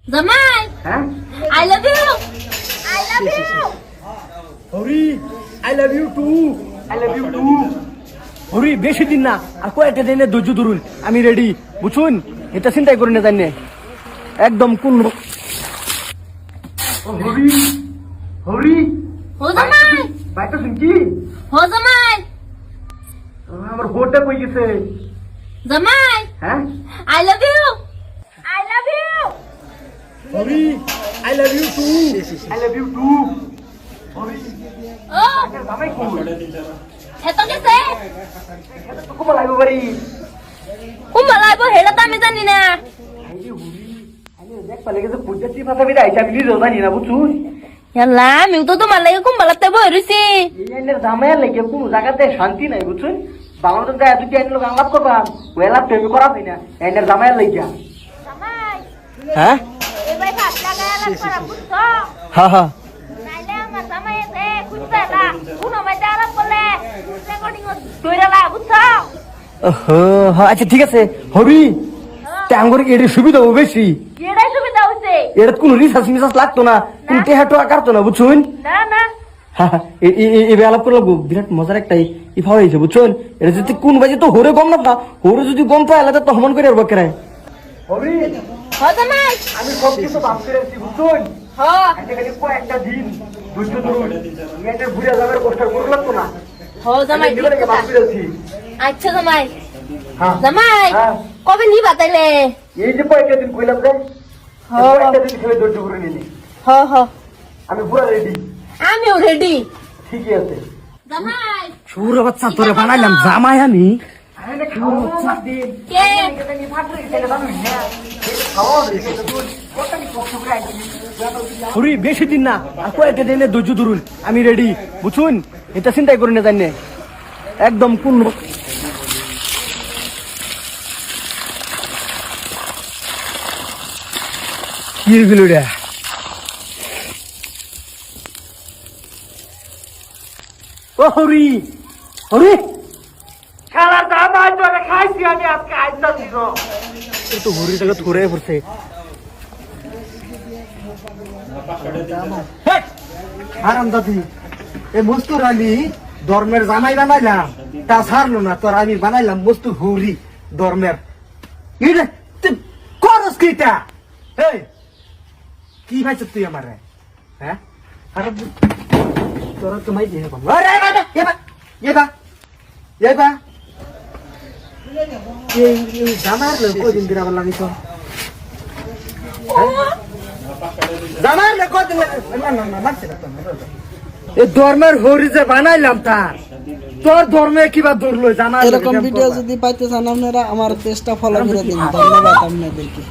জামাই হ্যাঁ I love you I love you Hari I love you too I love you too Hari বেশি দিন না আর কয়েকটা দিনে ধৈর্য ধরুন আমি রেডি বুঝুন এটা চিন্তাই করি না জানি একদম কোন হরি হরি হো জামাই বাইটা শুনকি হো জামাই আমার হোটা কই গেছে জামাই হ্যাঁ I love you I love you Hari I love you too I love you too Hari ও জামাই কই এত গেছে এটা তো কোমা লাগবে বাড়ি কুম্বা লাগবো হেটা তো আমি জানি না আইরে হরি আমি দেখ পালে গেছে পঞ্চায়েত ভাষা বিদা আইসা বিলি জানি না বুঝুন ইয়াল্লা আমি তো তোমার লাগে কুম্বা লাগতে বই রইছি এই আইনের জামাইয়ার লাগে কোনো জায়গাতে শান্তি নাই বুঝুন বাংলাদেশ যায় যদি আইনের লোক আলাপ করবা ওয়েলা প্রেম করা হয় না আইনের জামাইয়ার লাগে জামাই হ্যাঁ এই ভাই ভাত লাগায় লাগ করা বুঝছো হ্যাঁ হ্যাঁ নাইলে আমার জামাই এসে খুঁজবে না কোন মাইতে আলাপ করলে রেকর্ডিং ধইরালা বুঝছো আচ্ছা ঠিক আছে হরি টাঙ্গর এর সুবিধা হবে বেশি এটাই সুবিধা হইছে এটা কোনো রিসার্চ মিসার্চ লাগতো না কোনো টেহাটো কাটতো না বুঝুন না না এবার আলাপ করে লাগবো বিরাট মজার একটাই ইফা হয়েছে বুঝছেন এটা যদি কোন বাজে তো হরে গম না হরে যদি গম পায় আলাদা তো হমন করে আর বকেরায় হরি হো জামাই আমি সব কিছু ভাব করে আসছি বুঝছেন হো খালি কয়েকটা দিন ধৈর্য ধরুন এটা ঘুরে যাবার কষ্ট করে লাগতো না হো জামাই আমি দিবারে ভাব করে আসছি আচ্ছা জামাই হ্যাঁ জামাই হ্যাঁ। কবে নিবা তাইলে এই যে কয়েকটা দিন কইলাম রে হ্যাঁ। কয়েকটা দিন খেয়ে ধৈর্য করে নিলি হো হো আমি পুরো রেডি আমিও রেডি ঠিকই আছে জামাই সুর বাচ্চা তোরে বানাইলাম জামাই আমি কে হরি বেশি দিন না আর কয়েকটা দিনে ধৈর্য ধরুন আমি রেডি বুঝুন এটা চিন্তাই করি না জানি একদম কোন কি গেল রে ও হরি হরি খেলার দাম আজ খাইছি আমি আজকে আইসা দিছ তো হরিটাকে ধরে পড়ছে আরাম দাদি এ মস্তুর আমি ধর্মের জামাই বানাইলাম তা ছাড়লো না তোর আমি বানাইলাম মস্তু হরি ধর্মের করস কিটা এই কি ভাইছ তুই আমার হ্যাঁ তোরা তো মাই দিয়ে পাবো আরে বাবা এবা এবা এই জামার লোক কদিন দিন আবার লাগিস জামার লোক কদিন এই ধর্মের হরি যে বানাইলাম তার তোর ধর্মে কিবা ধরলো জানা এরকম ভিডিও যদি পাইতে চান আপনারা আমার পেজটা ফলো করে দিন ধন্যবাদ আপনাদেরকে।